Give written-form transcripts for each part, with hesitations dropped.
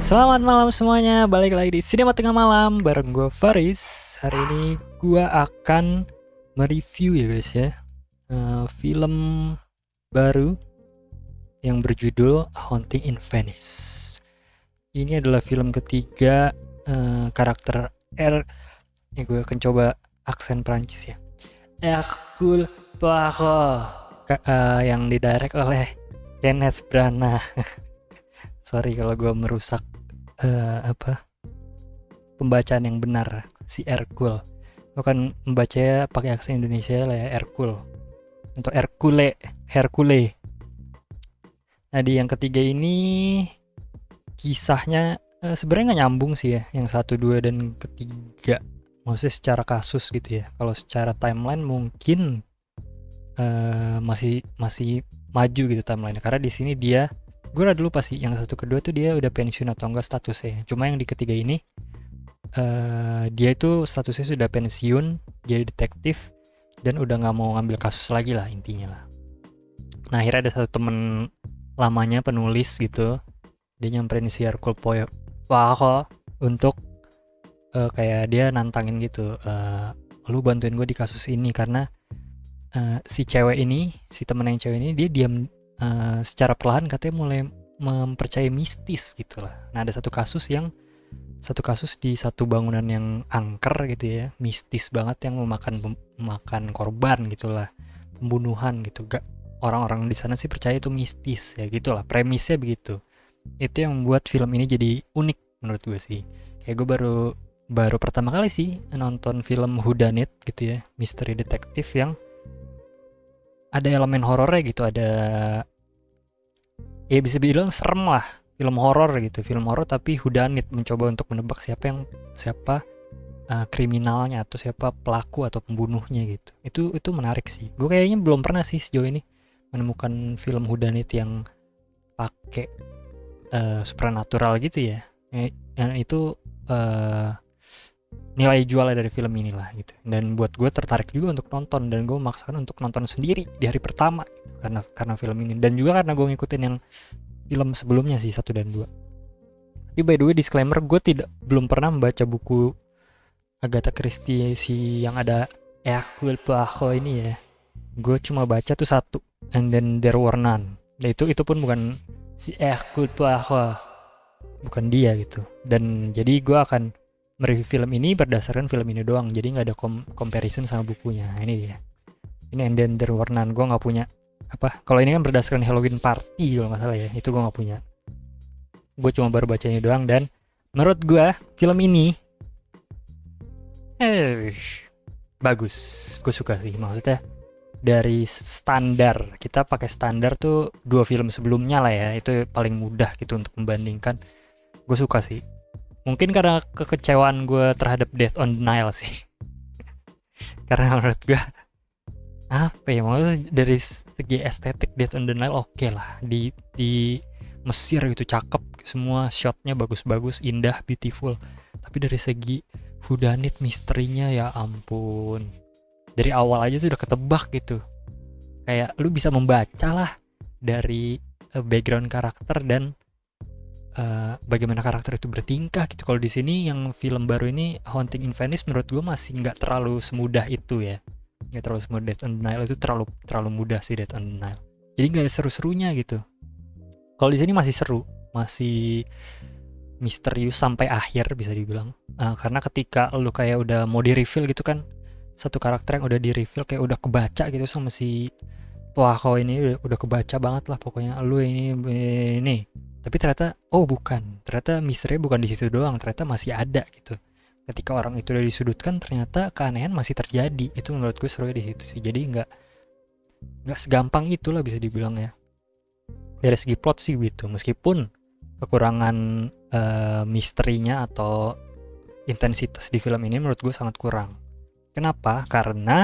Selamat malam semuanya, balik lagi di Sinema Tengah Malam bareng gue Faris. Hari ini gue akan mereview ya guys ya, film baru yang berjudul Haunting in Venice. Ini adalah film ketiga karakter ya gue akan coba aksen Prancis ya, Hercule Poirot, yang didirect oleh Kenneth Branagh. Sorry kalau gue merusak pembacaan yang benar si Hercule. Bukan membacanya pakai aksen Indonesia lah ya, Hercule. Untuk Hercule. Nah di yang ketiga ini kisahnya sebenarnya nggak nyambung sih ya, yang 1, 2 dan ketiga. Maksudnya secara kasus gitu ya. Kalau secara timeline mungkin masih maju gitu timeline. Karena di sini gue udah lupa sih yang 1, kedua tuh dia udah pensiun atau enggak statusnya. Cuma yang di ketiga ini dia itu statusnya sudah pensiun, jadi detektif dan udah nggak mau ngambil kasus lagi lah intinya lah. Nah akhirnya ada satu temen lamanya penulis gitu, dia nyamperin si Hercule Poirot untuk kayak dia nantangin gitu, lu bantuin gue di kasus ini karena si temen yang cewek ini dia diam secara perlahan katanya mulai mempercayai mistis gitu lah. Nah ada satu kasus di satu bangunan yang angker gitu ya, mistis banget yang memakan korban gitulah, pembunuhan gitu. Gak, orang-orang di sana sih percaya itu mistis ya gitulah, premisnya begitu. Itu yang membuat film ini jadi unik menurut gue sih. Kayak gue baru pertama kali sih nonton film whodunit gitu ya, misteri detektif yang ada elemen horornya gitu, ada ya bisa dibilang serem lah, film horor gitu, film horor tapi whodunit, mencoba untuk menebak siapa kriminalnya atau siapa pelaku atau pembunuhnya gitu. Itu menarik sih. Gue kayaknya belum pernah sih sejauh ini menemukan film whodunit yang pakai supernatural gitu ya. Dan itu nilai jualnya dari film inilah gitu. Dan buat gue tertarik juga untuk nonton, dan gue memaksakan untuk nonton sendiri di hari pertama gitu, karena film ini, dan juga karena gue ngikutin yang film sebelumnya sih 1 dan 2. Tapi by the way disclaimer, gue belum pernah membaca buku Agatha Christie si yang ada Hercule Poirot ini ya. Gue cuma baca tuh 1, And Then There Were None. Nah itu pun bukan si Hercule Poirot, bukan dia gitu. Dan jadi gue akan mereview film ini berdasarkan film ini doang, jadi nggak ada comparison sama bukunya. Nah, ini dia, ini And Then There Were None. Gue nggak punya kalau ini kan berdasarkan Halloween Party kalau nggak salah ya, itu gue nggak punya. Gue cuma baru baca ini doang, dan menurut gue film ini bagus. Gue suka sih, maksudnya dari standar, kita pakai standar tuh 2 film sebelumnya lah ya, itu paling mudah gitu untuk membandingkan. Gue suka sih, mungkin karena kekecewaan gue terhadap Death on the Nile sih. Karena menurut gue apa ya, maksudnya dari segi estetik Death on the Nile oke lah, di Mesir gitu cakep, semua shotnya bagus-bagus, indah, beautiful. Tapi dari segi whodunit, misterinya ya ampun, dari awal aja sudah ketebak gitu. Kayak lu bisa membaca lah dari background karakter dan bagaimana karakter itu bertingkah gitu. Kalau di sini yang film baru ini Haunting in Venice menurut gue masih nggak terlalu semudah itu ya, nggak terlalu semudah Death on the Nile. Itu terlalu mudah sih Death on the Nile, jadi nggak seru-serunya gitu. Kalau di sini masih seru, masih misterius sampai akhir bisa dibilang. Karena ketika lu kayak udah mau di reveal gitu kan, satu karakter yang udah di reveal kayak udah kebaca gitu sama si Poirot ini, udah kebaca banget lah pokoknya, lu ini. Tapi ternyata bukan, ternyata misterinya bukan di situ doang, ternyata masih ada gitu. Ketika orang itu udah disudutkan, ternyata keanehan masih terjadi. Itu menurut gue serunya di situ sih. Jadi nggak segampang itulah bisa dibilang ya. Dari segi plot sih gitu, meskipun kekurangan misterinya atau intensitas di film ini menurut gue sangat kurang. Kenapa? Karena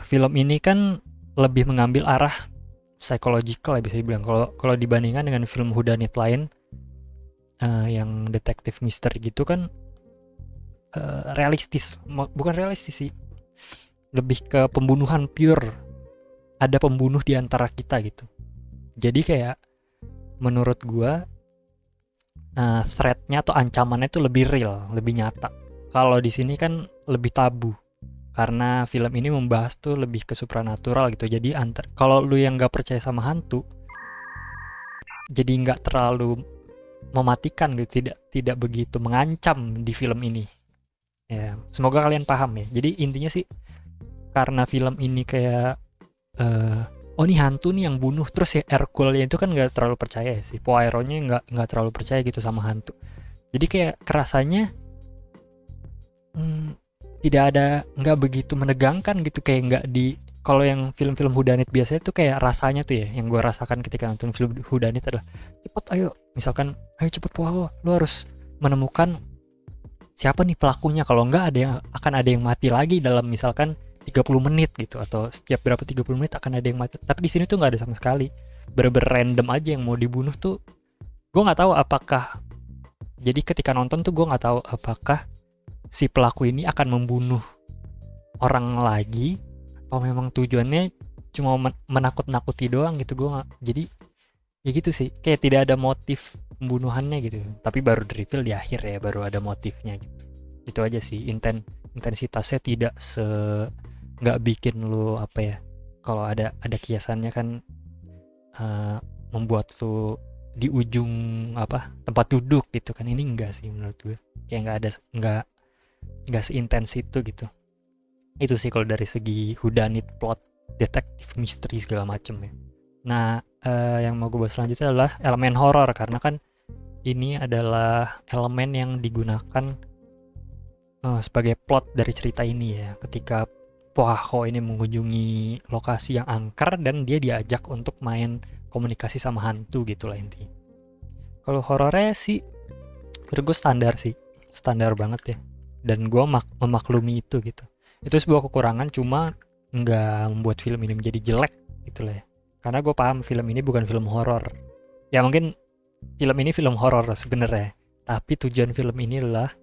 film ini kan lebih mengambil arah psychological ya bisa dibilang. Kalau dibandingkan dengan film whodunit lain yang detektif misteri gitu kan realistis, bukan realistis sih, lebih ke pembunuhan pure. Ada pembunuh di antara kita gitu. Jadi kayak menurut gua threat-nya atau ancamannya itu lebih real, lebih nyata. Kalau di sini kan lebih tabu karena film ini membahas tuh lebih ke supranatural gitu. Jadi kalau lu yang nggak percaya sama hantu, jadi nggak terlalu mematikan gitu, tidak begitu mengancam di film ini. Ya, semoga kalian paham ya. Jadi intinya sih karena film ini kayak oh ini hantu nih yang bunuh, terus ya Hercule-nya itu kan nggak terlalu percaya sih, Poirot-nya nggak terlalu percaya gitu sama hantu. Jadi kayak kerasanya tidak ada, nggak begitu menegangkan gitu, kayak nggak di, kalau yang film-film whodunit biasanya tuh kayak rasanya tuh ya, yang gue rasakan ketika nonton film whodunit adalah cepet ayo, misalkan ayo cepet wow, lu harus menemukan siapa nih pelakunya, kalau nggak ada yang mati lagi dalam misalkan 30 menit gitu, atau setiap berapa 30 menit akan ada yang mati. Tapi di sini tuh nggak ada sama sekali, bener-bener random aja yang mau dibunuh tuh. Gue nggak tahu apakah, jadi ketika nonton tuh gue nggak tahu apakah si pelaku ini akan membunuh orang lagi atau memang tujuannya cuma menakut-nakuti doang gitu. Gue nggak, jadi ya gitu sih, kayak tidak ada motif pembunuhannya gitu, tapi baru di reveal di akhir ya, baru ada motifnya gitu. Itu aja sih, intensitasnya tidak nggak bikin lu apa ya, kalau ada kiasannya kan membuat lu di ujung apa tempat duduk gitu kan. Ini enggak sih menurut gue, kayak nggak seintens itu gitu. Itu sih kalau dari segi whodunit, plot, detektif, misteri segala macem ya. Nah, yang mau gue bahas selanjutnya adalah elemen horor, karena kan ini adalah elemen yang digunakan sebagai plot dari cerita ini ya. Ketika Poirot ini mengunjungi lokasi yang angker dan dia diajak untuk main komunikasi sama hantu gitu lah intinya. Kalau horornya sih menurut gue standar banget ya, dan gue memaklumi itu gitu. Itu sebuah kekurangan, cuma nggak membuat film ini menjadi jelek gitu lah ya. Karena gue paham film ini bukan film horor. Ya mungkin film ini film horor sebenarnya, tapi tujuan film ini adalah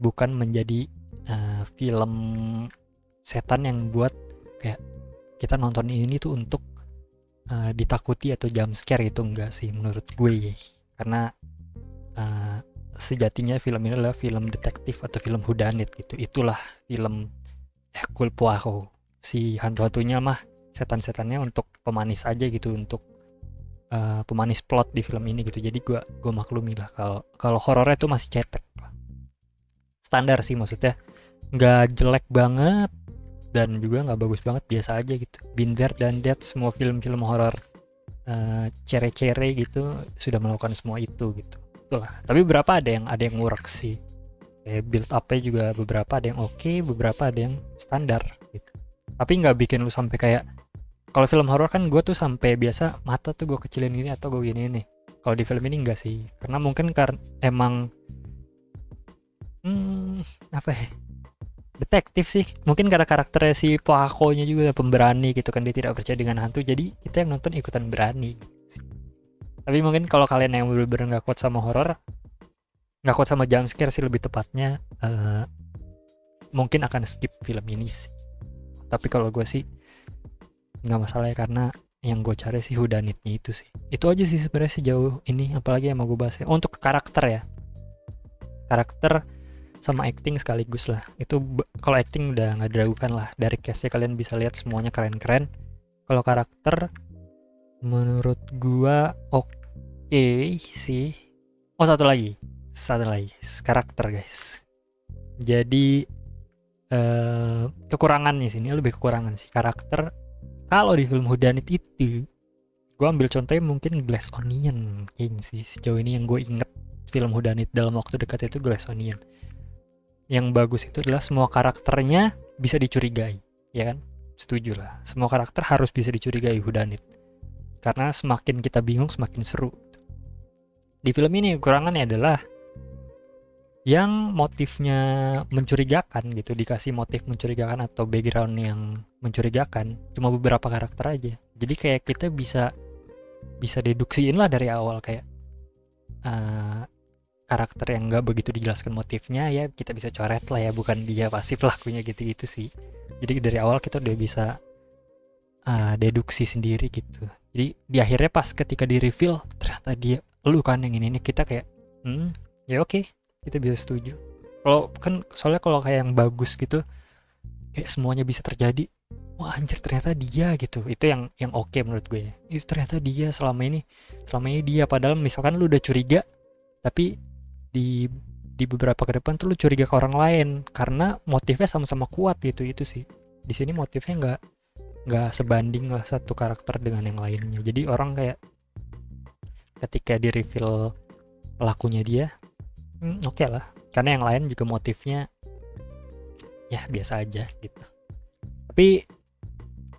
bukan menjadi film setan yang buat kayak kita nonton ini tuh untuk ditakuti atau jump scare, itu enggak sih menurut gue. Karena sejatinya film ini adalah film detektif atau film whodunit gitu. Itulah film Hercule Poirot. Si hantu-hantunya mah setan-setannya untuk pemanis aja gitu, untuk pemanis plot di film ini gitu. Jadi gue maklumi lah kalau horornya tuh masih cetek lah. Standar sih, maksudnya nggak jelek banget dan juga nggak bagus banget, biasa aja gitu. Been there done that, semua film-film horor cere-cere gitu sudah melakukan semua itu gitu. Itulah. Tapi beberapa ada yang work sih. Kayak build up-nya juga beberapa ada yang oke, beberapa ada yang standar gitu. Tapi nggak bikin lu sampai kayak, kalau film horor kan gue tuh sampai biasa mata tuh gue kecilin gini atau gue gini nih. Kalau di film ini enggak sih, karena mungkin emang apa ya, detektif sih. Mungkin karena karakternya si Poirot-nya juga pemberani gitu kan, dia tidak percaya dengan hantu, jadi kita yang nonton ikutan berani gitu. Tapi mungkin kalau kalian yang bener-bener nggak kuat sama horor, nggak kuat sama jump scare sih lebih tepatnya, mungkin akan skip film ini sih. Tapi kalau gue sih nggak masalah ya, karena yang gue cari sih whodunitnya itu sih. Itu aja sih sebenarnya sejauh ini. Apalagi yang mau gue bahas ya, untuk karakter ya, karakter sama acting sekaligus lah. Itu kalau acting udah nggak diragukan lah, dari cast-nya kalian bisa lihat semuanya keren-keren. Kalau karakter menurut gua oke sih. Oh satu lagi karakter guys. Jadi kekurangannya sini lebih kekurangan sih karakter. Kalau di film whodunit itu, gue ambil contohnya mungkin Glass Onion kayaknya sih sejauh ini yang gue inget film whodunit dalam waktu dekat itu Glass Onion. Yang bagus itu adalah semua karakternya bisa dicurigai, ya kan? Setuju lah, semua karakter harus bisa dicurigai whodunit, karena semakin kita bingung semakin seru. Di film ini kekurangannya adalah yang motifnya mencurigakan gitu, dikasih motif mencurigakan atau background yang mencurigakan cuma beberapa karakter aja. Jadi kayak kita bisa deduksiin lah dari awal, kayak karakter yang nggak begitu dijelaskan motifnya ya kita bisa coret lah ya, bukan dia pasti pelakunya gitu-gitu sih. Jadi dari awal kita udah bisa deduksi sendiri gitu. Jadi di akhirnya pas ketika di reveal ternyata dia lu kan yang ini kita kayak Ya oke, kita bisa setuju. Kalau kan soalnya kalau kayak yang bagus gitu, kayak semuanya bisa terjadi. Wah anjir ternyata dia gitu. Itu yang oke menurut gue ya. Itu ternyata dia selama ini dia, padahal misalkan lu udah curiga, tapi di beberapa ke depan tuh lu curiga ke orang lain karena motifnya sama-sama kuat gitu. Itu sih. Di sini motifnya nggak sebanding lah satu karakter dengan yang lainnya. Jadi orang kayak ketika di reveal pelakunya dia, oke lah. Karena yang lain juga motifnya ya biasa aja gitu. Tapi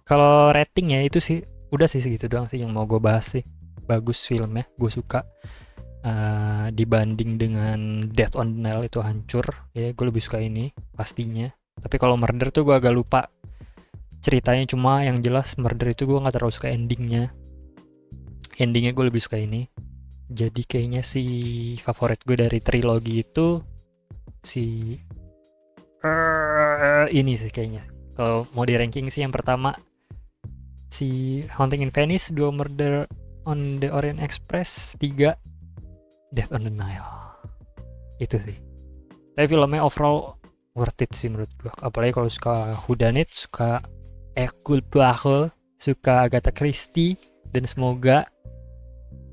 kalau rating ya itu sih udah sih segitu doang sih yang mau gue bahas sih. Bagus filmnya, gue suka. Dibanding dengan Death on the Nile itu hancur, ya gue lebih suka ini pastinya. Tapi kalau Murder tuh gue agak lupa ceritanya, cuma yang jelas Murder itu gue nggak terlalu suka endingnya. Endingnya gue lebih suka ini. Jadi kayaknya si favorit gue dari trilogi itu si ini sih kayaknya. Kalau mau di ranking sih yang pertama si Haunting in Venice, 2 Murder on the Orient Express, 3 Death on the Nile. Itu sih. Tapi filmnya overall worth it sih menurut gue. Apalagi kalau suka whodunit, suka Hercule Poirot, suka Agatha Christie, dan semoga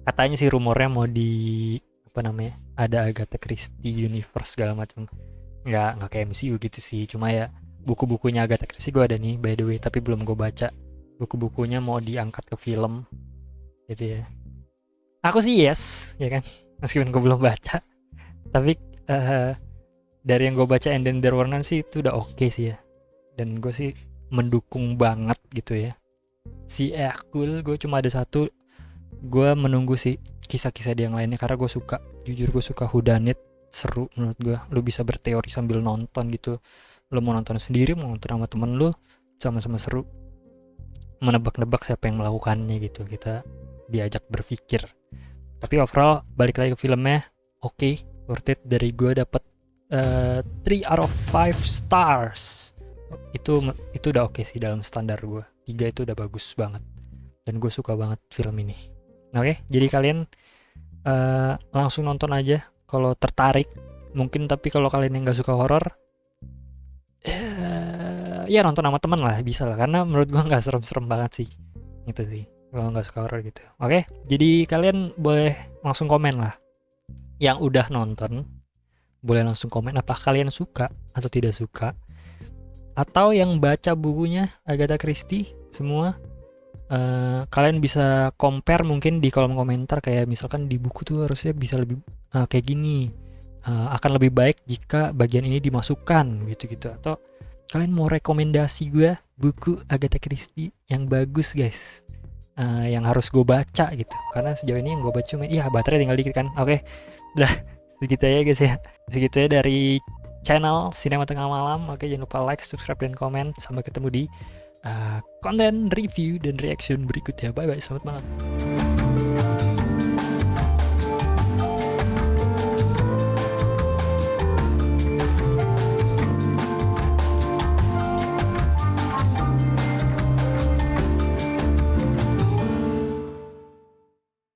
katanya sih rumornya mau di apa namanya, ada Agatha Christie universe segala macam. Nggak kayak MCU gitu sih, cuma ya buku-bukunya Agatha Christie gue ada nih by the way, tapi belum gue baca. Buku-bukunya mau diangkat ke film gitu ya. Aku sih yes, ya kan, meskipun gue belum baca. Tapi dari yang gue baca And Then There Were None sih itu udah oke sih ya. Dan gue sih mendukung banget gitu ya. Si Hercule gue cuma ada satu, gue menunggu sih kisah-kisah dia yang lainnya karena gue suka, jujur gue suka whodunit, seru menurut gue. Lu bisa berteori sambil nonton gitu. Lu mau nonton sendiri, mau nonton sama temen lu, sama-sama seru. Menebak-nebak siapa yang melakukannya gitu. Kita diajak berpikir. Tapi overall balik lagi ke filmnya, oke, worth it. Dari gue dapet 3 out of 5 stars. Itu udah oke sih dalam standar gue. 3 itu udah bagus banget. Dan gue suka banget film ini. Oke, jadi kalian langsung nonton aja kalau tertarik. Mungkin tapi kalau kalian yang gak suka horor, ya nonton sama teman lah, bisa lah. Karena menurut gue gak serem-serem banget sih. Gitu sih, kalau gak suka horor gitu. Oke, jadi kalian boleh langsung komen lah. Yang udah nonton, boleh langsung komen apa kalian suka atau tidak suka. Atau yang baca bukunya Agatha Christie semua, kalian bisa compare mungkin di kolom komentar, kayak misalkan di buku tuh harusnya bisa lebih kayak gini, akan lebih baik jika bagian ini dimasukkan gitu-gitu. Atau kalian mau rekomendasi gue buku Agatha Christie yang bagus guys, yang harus gue baca gitu, karena sejauh ini yang gue baca cuma baterai tinggal dikit kan. Oke, udah segitu ya guys ya, segitu ya dari channel Sinema Tengah Malam. Oke, jangan lupa like, subscribe, dan komen. Sampai ketemu di konten review dan reaction berikutnya. Bye bye, selamat malam.